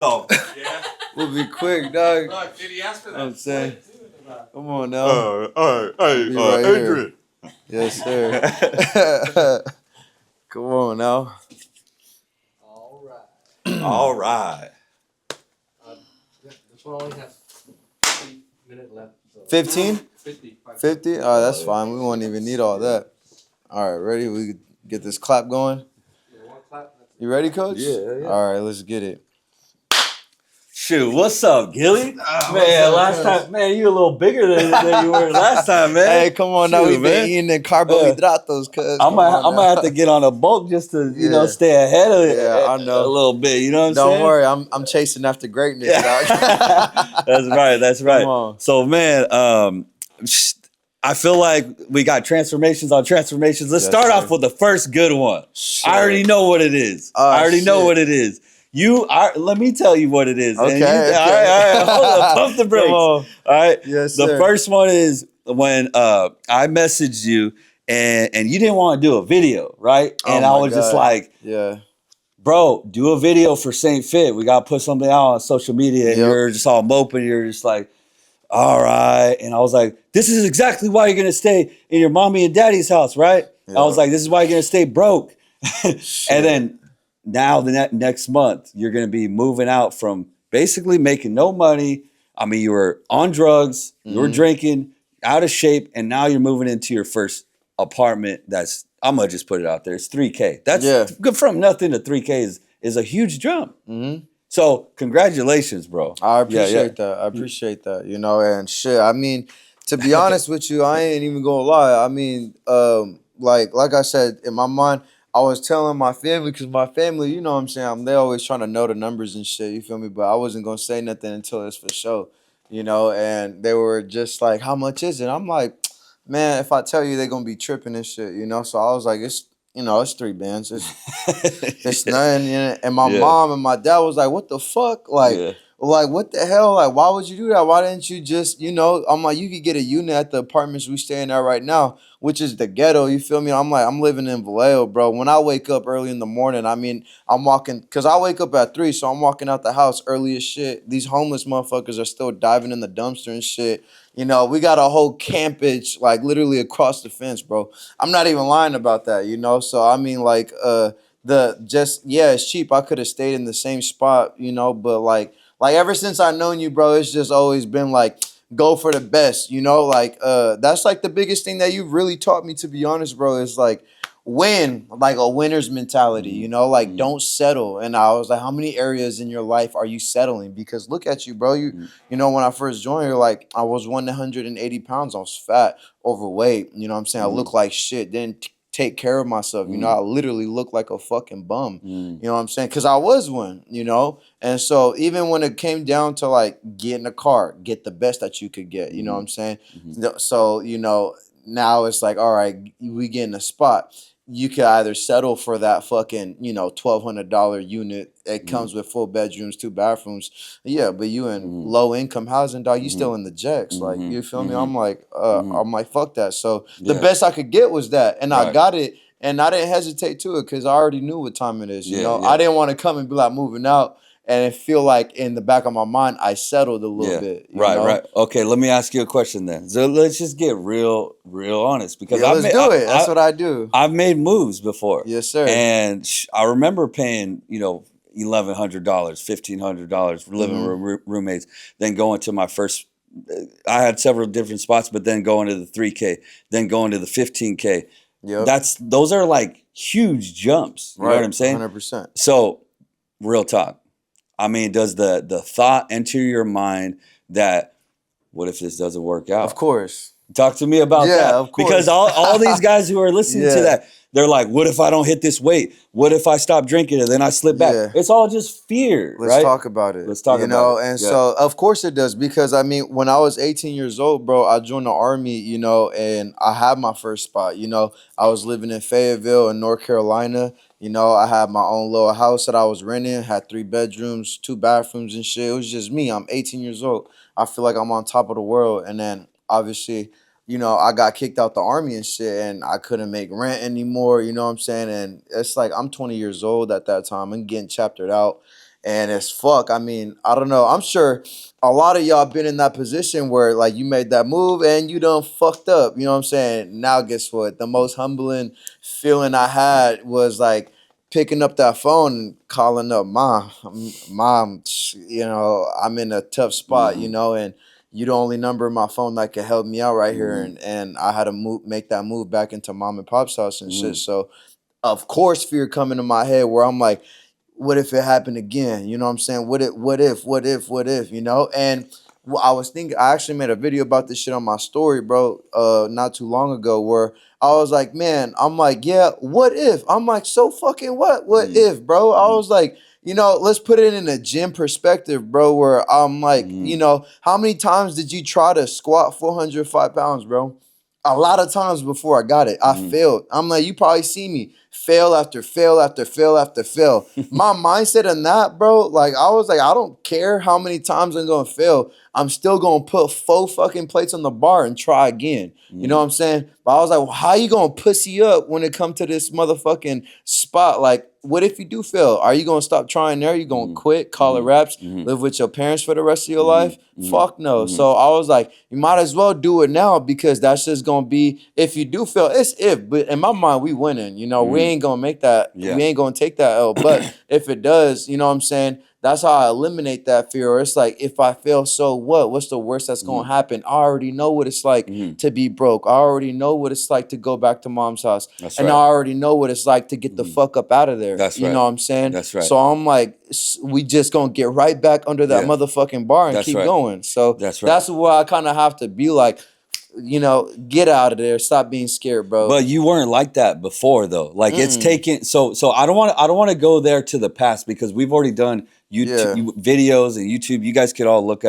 Oh, Yeah. We'll be quick, dog. Look, did he ask for that? I'm saying. point, too, about- Come on now. all right, hey, Be right here. Adrian. Yes, sir. Come on now. All right. All right. Yeah, this one only has 50 minutes left. So 15? 50. 50? Oh, that's fine. We won't even need all that. All right, ready? We get this clap going. Yeah, one clap, that's it. You ready, coach? Yeah. All right, let's get it. Shoot, what's up, Gilly? what's Man, up, last cuz? time, man, you a little bigger than you were last time, man. Hey, come on now. Shoot, We've been man. eating the carbohydratos, cuz. I Come might, on I might now. have to get on a bulk just to, Yeah. stay ahead of it Yeah, I know. a little bit. You know what I'm Don't saying? worry, I'm chasing after greatness, dog. That's right. That's right. Come on. So, man, I feel like we got transformations on transformations. Let's Yes, start sir. off with the first good one. Shit. I already know what it is. Oh, I already know shit. what it is. Let me tell you what it is. Okay, And okay. All right. Hold up. Pump the brakes. Come All on. right. Yes, The sir. first one is when I messaged you and you didn't want to do a video, right? And Oh I my was just God. like, Yeah. bro, do a video for St. Fit. We got to put something out on social media. And Yep. you're just all moping. You're just like, all right. And I was like, this is exactly why you're going to stay in your mommy and daddy's house, right? I was Yep. like, this is why you're going to stay broke. Shit. And then now the next month, you're going to be moving out from basically making no money. I mean, you were on drugs, you were Mhm. drinking, out of shape, and now you're moving into your first apartment that's, I'm going to just put it out there, it's 3K. That's Yeah. good. From nothing to 3K is a huge jump. Mhm. So congratulations, bro. I Yeah, appreciate that. I appreciate that. You know, and shit. I mean, to be honest with you, I ain't even gonna lie. I mean, like I said, in my mind, I was telling my family because my family, you know what I'm saying, they always trying to know the numbers and shit. You feel me? But I wasn't gonna say nothing until it's for sure. You know, and they were just like, "How much is it?" I'm like, "Man, if I tell you, they're gonna be tripping and shit." You know, so I was like, "It's." You know, it's 3 bands. It's nothing. You know? And my Yeah. mom and my dad was like, "What the fuck?" Yeah. Like, what the hell? Like, why would you do that? Why didn't you just, you know, I'm like, you could get a unit at the apartments we staying at right now, which is the ghetto. You feel me? I'm like, I'm living in Vallejo, bro. When I wake up early in the morning, I mean, I'm walking, because I wake up at 3, so I'm walking out the house early as shit. These homeless motherfuckers are still diving in the dumpster and shit. You know, we got a whole campage, like, literally across the fence, bro. I'm not even lying about that, you know? So, I mean, like, it's cheap. I could have stayed in the same spot, you know, but like ever since I known you, bro, it's just always been like go for the best, you know? Like that's like the biggest thing that you've really taught me, to be honest, bro, is like win, like a winner's mentality, you know? Like don't settle. And I was like, how many areas in your life are you settling? Because look at you, bro. You know, when I first joined, you're like, I was 180 pounds. I was fat, overweight, you know what I'm saying? I look like shit. Didn't take care of myself. You know, I literally look like a fucking bum. You know what I'm saying? Because I was one, you know? And so even when it came down to like get in a car, get the best that you could get, you know what I'm saying? So, you know, now it's like, all right, we get in a spot. You could either settle for that fucking, you know, $1,200 unit. It comes with 4 bedrooms, 2 bathrooms. Yeah, but you in low income housing, dog, you still in the jacks. Like, you feel me? I'm like, fuck that. So the Yeah. best I could get was that. And I Right. got it. And I didn't hesitate to it because I already knew what time it is. You Yeah, know, yeah. I didn't want to come and be like moving out and it feel like in the back of my mind I settled a little bit. You know? Right. Okay, let me ask you a question then. So let's just get real honest because Yeah, let's do it. That's what I do. I've made moves before. Yes, sir. And I remember paying, you know, $1,100, $1,500 for living with roommates, then going to my first. I had several different spots, but then going to the 3K, then going to the 15K. Yep. Those are like huge jumps. You know what I'm saying? 100%. So, real talk. I mean, does the thought enter your mind that what if this doesn't work out? Of course. Talk to me about Yeah, that. of course. Because all these guys who are listening to Yeah. that, they're like, what if I don't hit this weight? What if I stop drinking and then I slip back? Yeah. It's all just fear, Let's right? talk about it. Let's talk you about know, it. and Yeah. so of course it does because I mean, when I was 18 years old, bro, I joined the army, you know, and I had my first spot. You know, I was living in Fayetteville in North Carolina. You know, I had my own little house that I was renting, had 3 bedrooms, 2 bathrooms and shit. It was just me. I'm 18 years old. I feel like I'm on top of the world. And then obviously, you know, I got kicked out the army and shit and I couldn't make rent anymore, you know what I'm saying? And it's like I'm 20 years old at that time. I'm getting chaptered out. and it's fuck. I mean, I don't know. I'm sure a lot of y'all been in that position where like you made that move and you done fucked up. You know what I'm saying? Now guess what? The most humbling feeling I had was like picking up that phone and calling up mom, you know, I'm in a tough spot, you know, and you the only number in my phone that could help me out right here. And I had to make that move back into mom and pop's house and shit. So of course fear coming to my head where I'm like, what if it happened again? You know what I'm saying? What if, you know? And I was thinking, I actually made a video about this shit on my story, bro, not too long ago, where I was like, man, I'm like, yeah, what if? I'm like, so fucking what? What if, bro? I was like, you know, let's put it in a gym perspective, bro, where I'm like, you know, how many times did you try to squat 405 pounds, bro? A lot of times before I got it, I failed. I'm like, you probably see me fail after fail after fail after fail. My mindset on that, bro, like I was like, I don't care how many times I'm gonna fail. I'm still gonna put 4 fucking plates on the bar and try again. You know what I'm saying? But I was like, well, how you gonna pussy up when it come to this motherfucking spot? Like, what if you do fail? Are you gonna stop trying there? You gonna quit, call it raps, live with your parents for the rest of your life? Fuck no. So I was like, you might as well do it now because that's just gonna be, if you do fail, it's if, but in my mind, we winning. You know, we ain't gonna make that, we ain't gonna take that L. But if it does, you know what I'm saying? That's how I eliminate that fear. Or it's like, if I fail, so what? What's the worst that's gonna happen? I already know what it's like to be broke. I already know what it's like to go back to mom's house. I already know what it's like to get the fuck up out of there. You know what I'm saying? That's right. So I'm like, we just gonna get right back under that motherfucking bar and keep going. So that's where I kind of have to be like, you know, get out of there. Stop being scared, bro. But you weren't like that before, though. Like it's taken. So I don't want to go there to the past because we've already done YouTube videos and YouTube. You guys could all look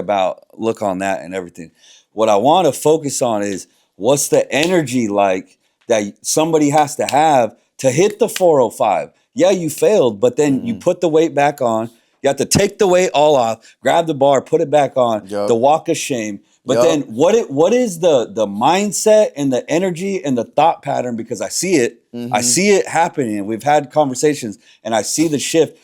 on that and everything. What I want to focus on is what's the energy like that somebody has to have to hit the 405. Yeah, you failed, but then you put the weight back on. You have to take the weight all off, grab the bar, put it back on. The walk of shame. But then what is the mindset and the energy and the thought pattern? Because I see it. I see it happening. We've had conversations and I see the shift.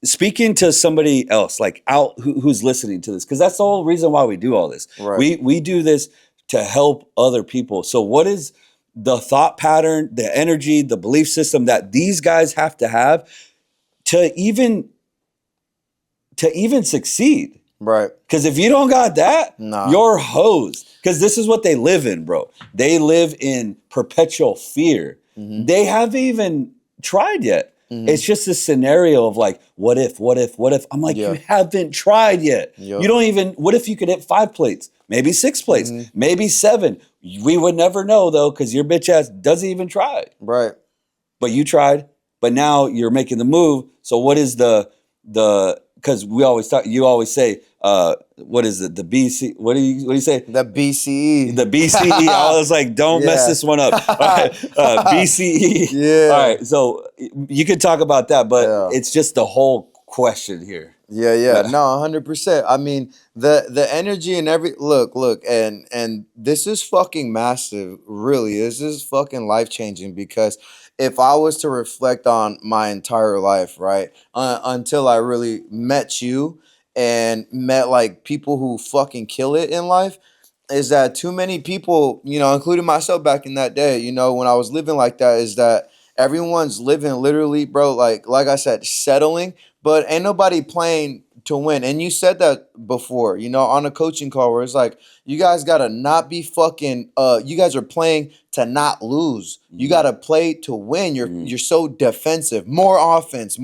Speaking to somebody else, like out who's listening to this, because that's the whole reason why we do all this. Right. We do this to help other people. So what is the thought pattern, the energy, the belief system that these guys have to have to even succeed? Right. Because if you don't got that, Nah. you're hosed. Because this is what they live in, bro. They live in perpetual fear. They haven't even tried yet. It's just a scenario of like, what if? I'm like, you haven't tried yet. You don't even, what if you could hit 5 plates? Maybe 6 plates, maybe 7. We would never know though, because your bitch ass doesn't even try. Right. But you tried, but now you're making the move. So what is the because we always talk, you always say, what is it? The BC, what do you say? The BCE. The BCE. I was like, don't mess this one up. All right. BCE. Yeah. All right. So you could talk about that, but it's just the whole question here. Yeah. No, 100%. I mean, the energy and look, and this is fucking massive. Really, this is fucking life changing because if I was to reflect on my entire life, right, until I really met you and met like people who fucking kill it in life, is that too many people, you know, including myself back in that day, you know, when I was living like that, is that everyone's living literally, bro, like I said, settling, but ain't nobody playing to win. And you said that before, you know, on a coaching call where it's like, you guys gotta not be fucking, you guys are playing to not lose. You gotta play to win. You're so defensive. More offense,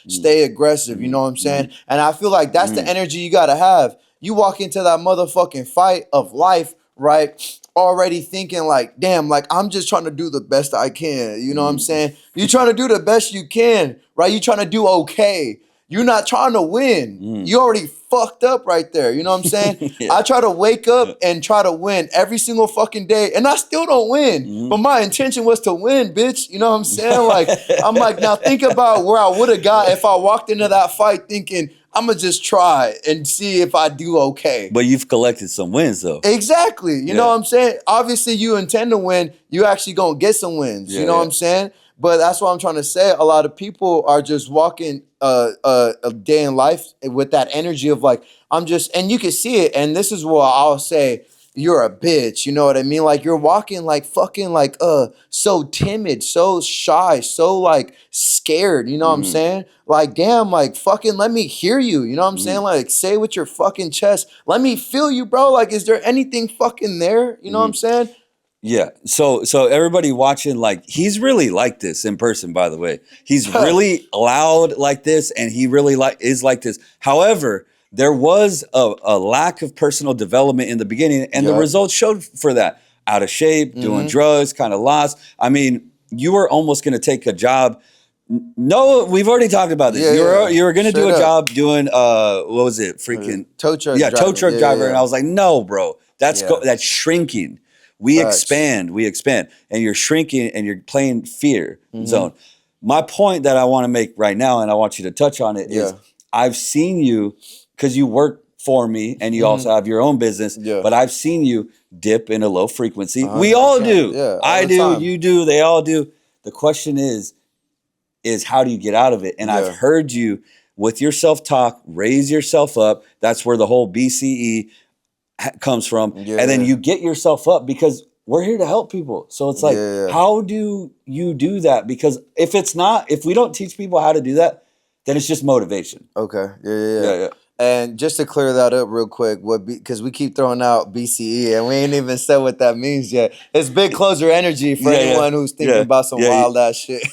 stay aggressive, you know what I'm saying? And I feel like that's the energy you gotta have. You walk into that motherfucking fight of life, right? Already thinking like, damn, like I'm just trying to do the best I can. You know what I'm saying? You trying to do the best you can, right? You trying to do okay. You're not trying to win. You already fucked up right there. You know what I'm saying? I try to wake up and try to win every single fucking day, and I still don't win. But my intention was to win, bitch. You know what I'm saying? Like, I'm like, now think about where I would have got if I walked into that fight thinking, I'm going to just try and see if I do okay. But you've collected some wins, though. Exactly. You know what I'm saying? Obviously, you intend to win. You actually going to get some wins. You know what I'm saying? But that's what I'm trying to say. A lot of people are just walking a day in life with that energy of like, I'm just, and you can see it. And this is what I'll say. You're a bitch, you know what I mean? Like you're walking like fucking like so timid, so shy, so like scared, you know what I'm Mhm. saying? Like damn, like fucking let me hear you, you know what I'm saying? Mhm. Like say with your fucking chest, let me feel you, bro. Like is there anything fucking there? You know what I'm Mhm. saying? Yeah. So everybody watching, like, he's really like this in person, by the way. He's really loud like this, and he really is like this. However, there was a lack of personal development in the beginning, and the Yup. results showed for that. Out of shape, doing Mm-hmm. drugs, kind of lost. I mean, you were almost going to take a job. No, we've already talked about this. Yeah, yeah. You were going to do Straight a up. job doing what was it? Freaking Tow truck yeah, tow driving. truck Yeah, driver, and yeah, I was like, no, bro, yeah. that's shrinking. Facts. We expand, and you're shrinking, and you're playing fear Mm-hmm. zone. My point that I want to make right now, and I want you to touch on it, is Yeah. I've seen you because you work for me, and you also Mm-hmm. have your own business. Yeah. But I've seen you dip in a low frequency. We all 100%. do. Yeah, all I the do. time. You do. They all do. The question is how do you get out of it? And I've Yeah. heard you with your self-talk, raise yourself up. That's where the whole BCE comes from. Yeah, And then yeah. you get yourself up because we're here to help people. So it's like, Yeah, yeah. how do you do that? Because if we don't teach people how to do that, then it's just motivation. Okay. Yeah, yeah, yeah. Yeah, yeah. And just to clear that up real quick, because we keep throwing out BCE and we ain't even said what that means yet. It's big closer energy for Yeah, anyone who's thinking yeah, about some yeah, wild ass shit.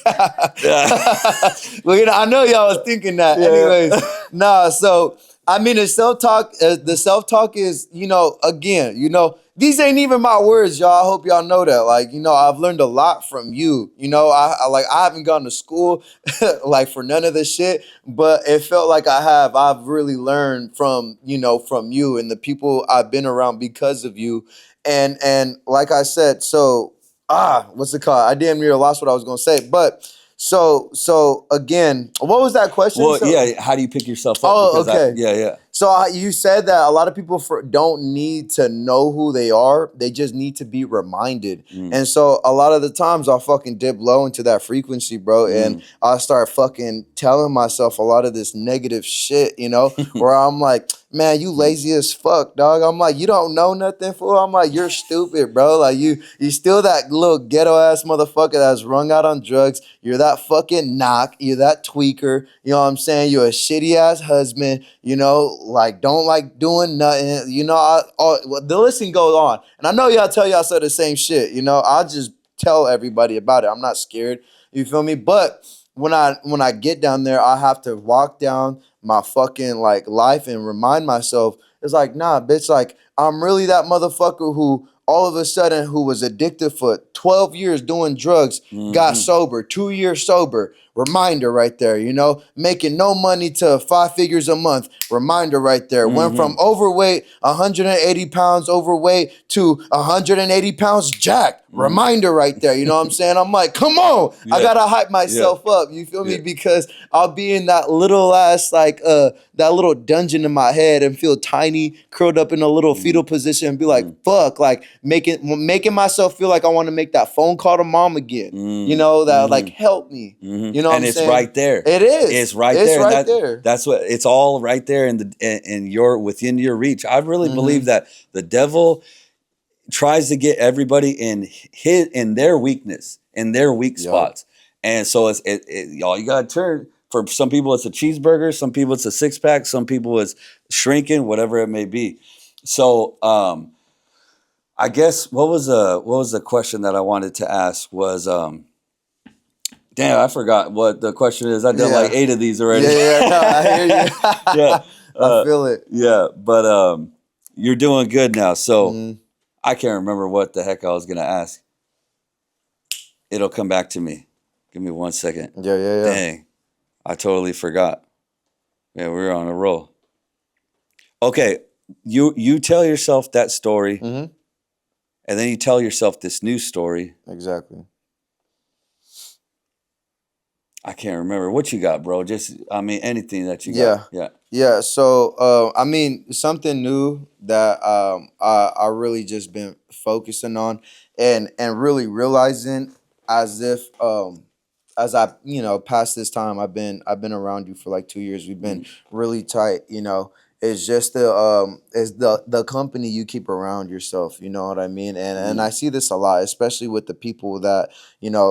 yeah. Well, I know y'all was thinking that. Yeah. Anyways, nah. So I mean, the self talk is, again, these ain't even my words, y'all. I hope y'all know that. Like, I've learned a lot from you. I haven't gone to school like for none of this shit, but it felt like I have. I've really learned from you and the people I've been around because of you. And like I said, so what's it called? I damn near lost what I was gonna say. But so again, what was that question? Well, yeah. How do you pick yourself up? Oh, Because okay. yeah. So you said that a lot of people don't need to know who they are. They just need to be reminded. Mm, And so a lot of the times I'll fucking dip low into that frequency, bro. And mm. I'll start fucking telling myself a lot of this negative shit, where I'm like, man, you lazy as fuck, dog. I'm like, you don't know nothing, fool. I'm like, you're stupid, bro. Like you still that little ghetto ass motherfucker that's rung out on drugs. You're that fucking knock. You're that tweaker. You know what I'm saying? You're a shitty ass husband. Like don't like doing nothing. The list can go on. And I know y'all tell y'all the same shit. I'll just tell everybody about it. I'm not scared. You feel me? But when I get down there, I have to walk down my fucking like life and remind myself, it's like, nah, bitch, like I'm really that motherfucker who all of a sudden who was addicted for 12 years doing drugs, got Mhm. sober, 2 years sober. Reminder right there, making no money to 5 figures a month. Reminder right there. Went from Mhm. overweight, 180 pounds overweight to 180 pounds jacked. Mhm. Reminder right there. You know what I'm saying? I'm like, come on. I Yeah. gotta hype Yeah. myself up. You feel me? Yeah. Because I'll be in that little ass, like, that little dungeon in my head and feel tiny, curled up in a little fetal position and be like, fuck, like making myself feel like I want to make that phone call to mom again. Mm. That like Mhm. help me. Mhm. You know what And I'm it's saying? right there. It is. It's right It's there. And right there. that's what it's all right there in your within your reach. I really believe that the devil tries to get everybody in their weakness, in their weak Yup. spots. And so y'all, you gotta turn. For some people it's a cheeseburger, some people it's a six pack, some people it's shrinking, whatever it may be. So I guess what was the question that I wanted to ask was damn, I forgot what the question is. I've done like Yeah. 8 of these already. Yeah, no, I hear you. Yeah. I feel it. Yeah, but you're doing good now. So Mhm. I can't remember what the heck I was gonna ask. It'll come back to me. Give me 1 second. Yeah. Dang, I totally forgot. Yeah, we're on a roll. Okay, you tell yourself that story, Mhm. and then you tell yourself this new story. Exactly. I can't remember what you got, bro. Just anything that you Yeah. got. Yeah. Yeah. So I mean, something new that I really just been focusing on and really realizing as if as I, past this time, I've been around you for like 2 years. We've been really tight. It's just the company you keep around yourself. You know what I mean? And I see this a lot, especially with the people that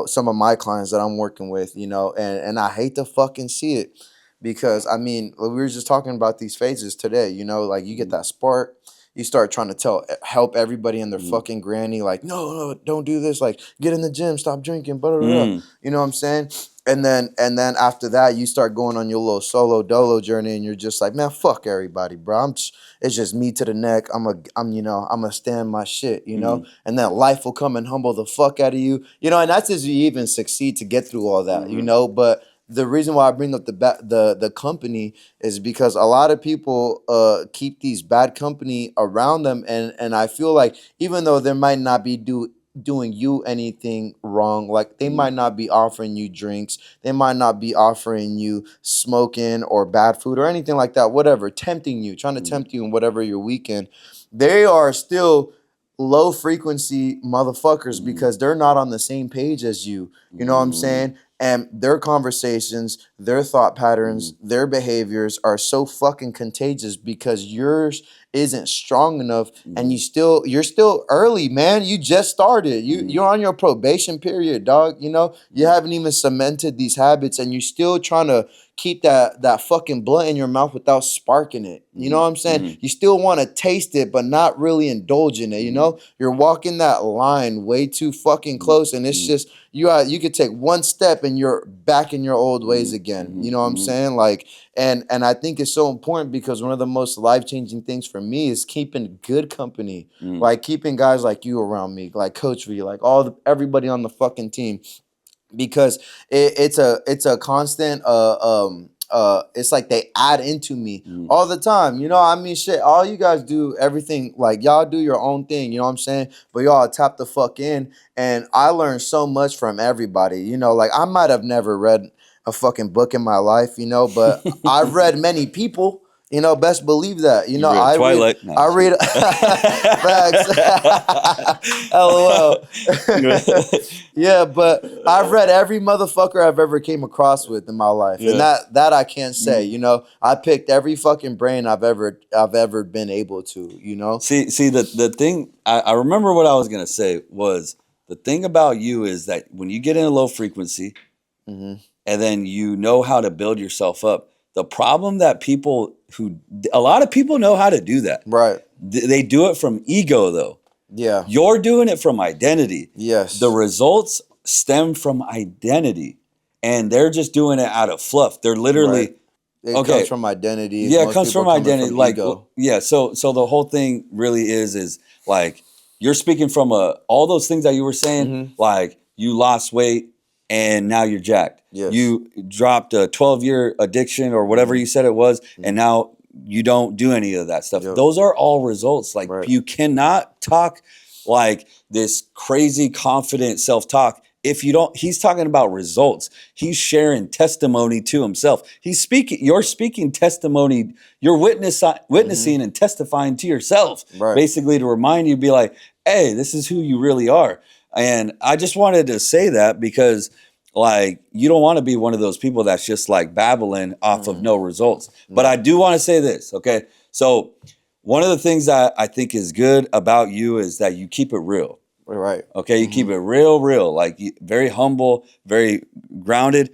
some of my clients that I'm working with. And I hate to fucking see it because I mean we were just talking about these phases today. Like you get that spark. You start trying to help everybody and their fucking granny, like, no, don't do this. Like, get in the gym, stop drinking, blah, blah, blah. Mm. You know what I'm saying? And then after that, you start going on your little solo dolo journey, and you're just like, man, fuck everybody, bro. It's just me to the neck. I'm gonna stand my shit, And then life will come and humble the fuck out of you, And that's as you even succeed to get through all that, But the reason why I bring up the company is because a lot of people keep these bad company around them, and I feel like even though there might not be doing you anything wrong, like they might not be offering you drinks, they might not be offering you smoking or bad food or anything like that, whatever, tempting you, trying to tempt you in whatever your weekend, they are still low frequency motherfuckers because they're not on the same page as you. You know what I'm saying? And their conversations, their thought patterns, their behaviors are so fucking contagious because yours isn't strong enough, and you're still early, man. You just started. You're on your probation period, dog. You haven't even cemented these habits, and you're still trying to keep that fucking blunt in your mouth without sparking it. You know what I'm saying? You still want to taste it, but not really indulge in it. You're walking that line way too fucking close, and it's just you could take one step and you're back in your old ways again. You know what I'm saying? Like, and I think it's so important because one of the most life-changing things for me is keeping good company, like keeping guys like you around me, like Coach V, like everybody on the fucking team, because it's a constant it's like they add into me all the time. I mean, shit, all you guys do everything, like y'all do your own thing, you know what I'm saying? But y'all tap the fuck in, and I learned so much from everybody. Like I might have never read a fucking book in my life, but I've read many people. Best believe that. You read Twilight? No, I read facts. LOL. Yeah, but I've read every motherfucker I've ever came across with in my life, and that I can't say. I picked every fucking brain I've ever been able to. See the thing. I remember what I was gonna say was the thing about you is that when you get in a low frequency, and then you know how to build yourself up. The problem that a lot of people know how to do that. Right. They do it from ego though. Yeah. You're doing it from identity. Yes. The results stem from identity, and they're just doing it out of fluff. They're literally It comes from identity. Yeah, it comes from identity. From like ego. So the whole thing really is like you're speaking from all those things that you were saying. Like you lost weight and now you're jacked. Yes. You dropped a 12-year addiction or whatever you said it was, and now you don't do any of that stuff. Yep. Those are all results. Like you cannot talk like this crazy confident self-talk if you don't. He's talking about results. He's sharing testimony to himself. You're speaking testimony. You're witnessing and testifying to yourself, basically to remind you, be like, hey, this is who you really are. And I just wanted to say that because like you don't want to be one of those people that's just like babbling off of no results. But I do want to say this, okay? So one of the things that I think is good about you is that you keep it real. Right. Okay, you keep it real, like very humble, very grounded.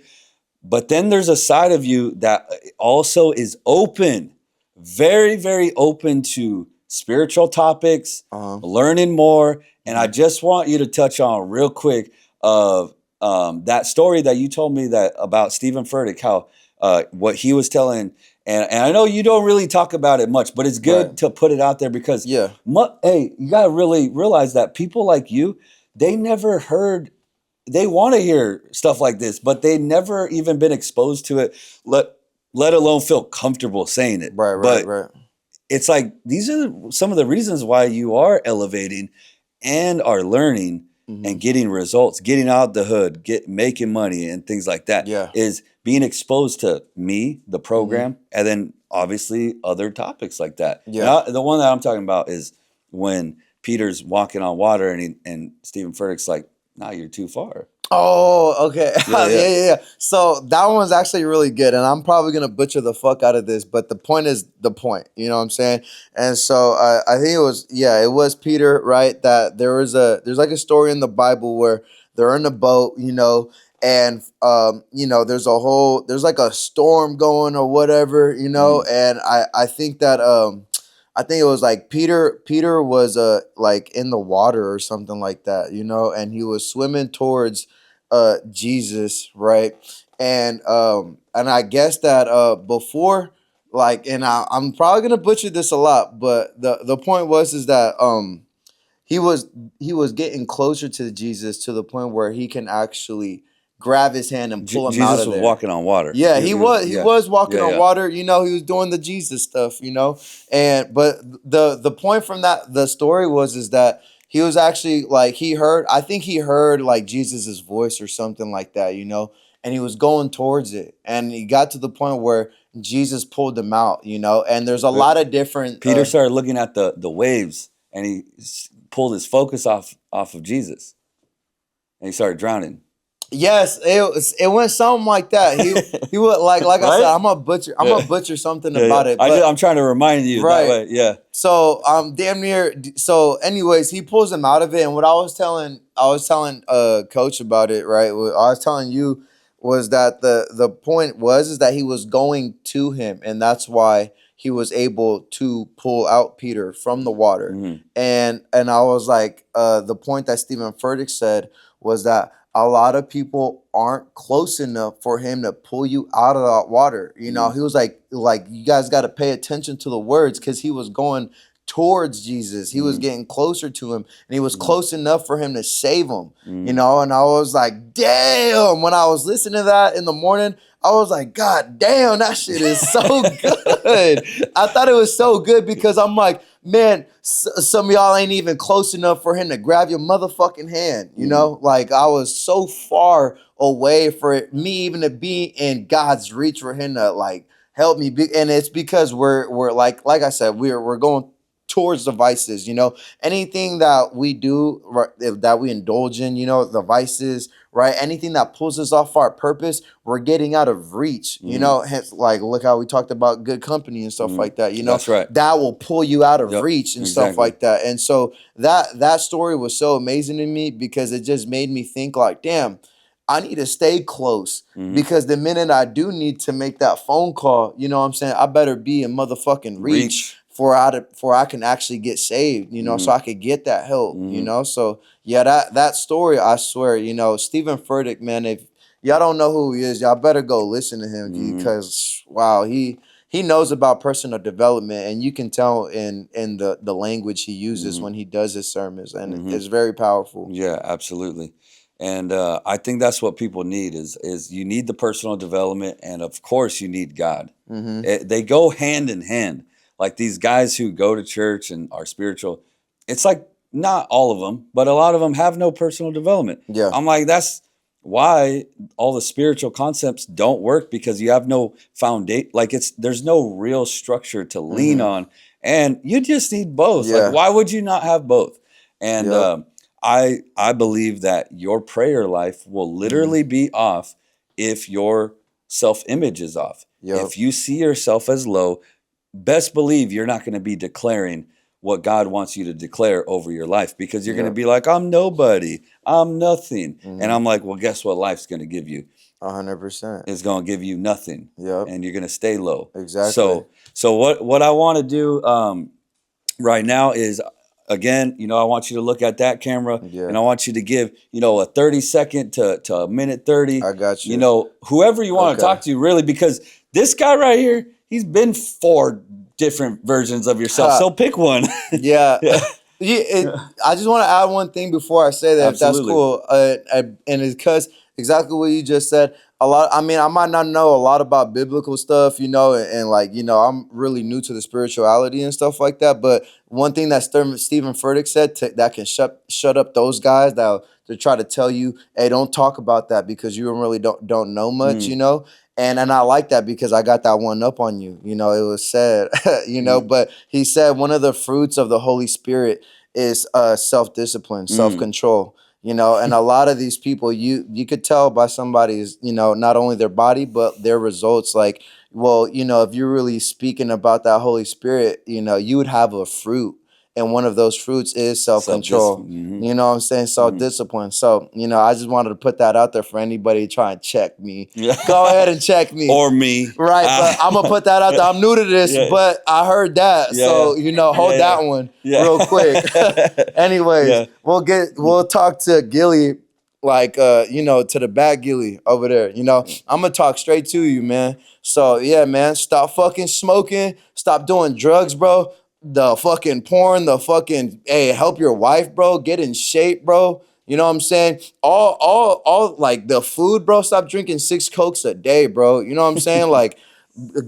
But then there's a side of you that also is open, very, very open to spiritual topics, learning more. And I just want you to touch on real quick of that story that you told me that about Stephen Furtick, how what he was telling. And I know you don't really talk about it much, but it's good to put it out there because, hey, you got to really realize that people like you, they never heard, they want to hear stuff like this, but they never even been exposed to it, let alone feel comfortable saying it. Right. It's like, these are some of the reasons why you are elevating and are learning and getting results, getting out the hood, making money and things like that. Is being exposed to me, the program, and then obviously other topics like that. The one that I'm talking about is when Peter's walking on water and Stephen Furtick's like, Nah, you're too far. Oh, okay. Yeah, yeah. Yeah. So that one's actually really good, and I'm probably gonna butcher the fuck out of this, but the point is the point. You know what I'm saying? And so I think it was Peter, right? That there's like a story in the Bible where they're in a boat, and there's like a storm going or whatever, and I think that I think it was like Peter was like in the water or something like that, and he was swimming towards Jesus, right? And I guess that before, like, and I'm probably gonna butcher this a lot, but the point was is that he was he was getting closer to Jesus to the point where he can actually grab his hand and pull him out Jesus of was there. walking on water. Yeah, he Yeah, was walking yeah, on yeah. water. He was doing the Jesus stuff. And but the point from the story was is that he was actually like I think he heard like Jesus's voice or something like that. And he was going towards it, and he got to the point where Jesus pulled him out. And there's a But lot of different. Peter started looking at the waves, and he pulled his focus off of Jesus, and he started drowning. Yes, it went something like that. He would like I Right? said, I'm Yeah. gonna butcher something Yeah, about yeah. it. But I'm trying to remind you Right. that way. Yeah. so damn near so anyways, he pulls him out of it, and what I was telling coach about it, right? What I was telling you was that the point was is that he was going to him, and that's why he was able to pull out Peter from the water. Mhm. And I was like, the point that Stephen Furtick said was that a lot of people aren't close enough for him to pull you out of that water. He was like you guys got to pay attention to the words, because he was going towards Jesus. He was getting closer to him, and he was close enough for him to save him. And I was like, damn. When I was listening to that in the morning, I was like, God damn, that shit is so good. I thought it was so good because I'm like, man, some of y'all ain't even close enough for him to grab your motherfucking hand. Like I was so far away for me even to be in God's reach for him to like help me. And it's because we're like I said, we're going towards the vices. Anything that we do, right, that we indulge in, the vices, right? Anything that pulls us off our purpose, we're getting out of reach. Hence, like, look how we talked about good company and stuff like that. That's right. That will pull you out of Yep, reach and stuff exactly. like that. And so that story was so amazing to me because it just made me think like, damn, I need to stay close, because the minute I do need to make that phone call, you know what I'm saying, I better be in motherfucking reach for I can actually get saved, so I could get that help, So yeah, that story, I swear, Stephen Furtick, man, if y'all don't know who he is, y'all better go listen to him, because wow, he knows about personal development, and you can tell in the language he uses when he does his sermons, and it's very powerful. Yeah, absolutely. And I think that's what people need is you need the personal development, and of course you need God. They go hand in hand. Like these guys who go to church and are spiritual, it's like not all of them, but a lot of them have no personal development. Yeah. I'm like, that's why all the spiritual concepts don't work, because you have no foundation. Like there's no real structure to lean on, and you just need both. Yeah. Like, why would you not have both? And Yep. I believe that your prayer life will literally be off if your self-image is off. Yep. If you see yourself as low, best believe you're not going to be declaring what God wants you to declare over your life, because you're going to Yep. be like, I'm nobody, I'm nothing. And I'm like, well, guess what life's going to give you? 100%. It's going to give you nothing. Yep. And you're going to stay low. Exactly. So what I want to do right now is, again, I want you to look at that camera, Yeah. and I want you to give, a 30-second to a minute 30. I got you. Whoever you want to Okay. talk to, really, because this guy right here, he's been 4 different versions of yourself. Ha. So pick one. Yeah. Yeah. I just want to add one thing before I say that, if that's Absolutely. cool. And it's because exactly what you just said. I might not know a lot about biblical stuff, and like, I'm really new to the spirituality and stuff like that. But one thing that Stephen Furtick said that can shut up those guys that to try to tell you, hey, don't talk about that because you really don't know much, And I like that because I got that one up on you. It was said, but he said one of the fruits of the Holy Spirit is self-discipline, self-control. You know, and a lot of these people, you could tell by somebody's, you know, not only their body but their results. Like, well, you know, if you're really speaking about that Holy Spirit, you know, you would have a fruit, and one of those fruits is self-control. Self-discipline. You know what I'm saying? Self-discipline. So, you know, I just wanted to put that out there for anybody trying to check me. Yeah. Go ahead and check me. Or me. Right, but I'm gonna put that out there. I'm new to this, Yeah. but I heard that, Yeah, so yeah. you know, hold Yeah, that yeah. one Yeah. real quick. Anyways, Yeah. we'll talk to Gilly, like you know, to the bad Gilly over there. You know, I'm gonna talk straight to you, man. So yeah, man, stop fucking smoking, stop doing drugs, bro. The fucking porn, the fucking hey, help your wife, bro. Get in shape, bro. You know what I'm saying? All like the food, bro. Stop drinking 6 Cokes a day, bro. You know what I'm saying? Like,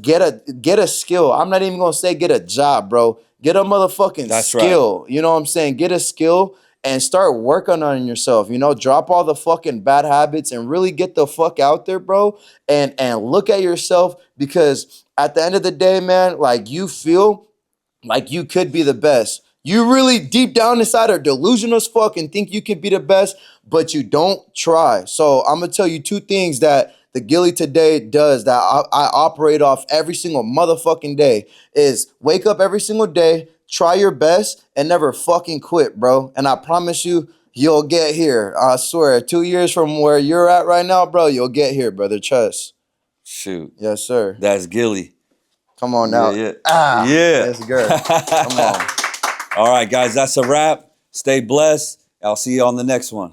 get a skill. I'm not even gonna say get a job, bro. Get a motherfucking That's right. skill. You know what I'm saying? Get a skill and start working on yourself. You know, drop all the fucking bad habits and really get the fuck out there, bro. And look at yourself, because at the end of the day, man, like, you feel like you could be the best. You really deep down inside are delusional as fuck and think you could be the best, but you don't try. So I'm gonna tell you 2 things that the Gilly today does that I operate off every single motherfucking day is wake up every single day, try your best, and never fucking quit, bro. And I promise you, you'll get here. I swear, 2 years from where you're at right now, bro, you'll get here, brother. Trust. Shoot. Yes, sir. That's Gilly. Come on now. Yeah. Ah, Yeah. that's good. Come on. All right, guys, that's a wrap. Stay blessed. I'll see you on the next one.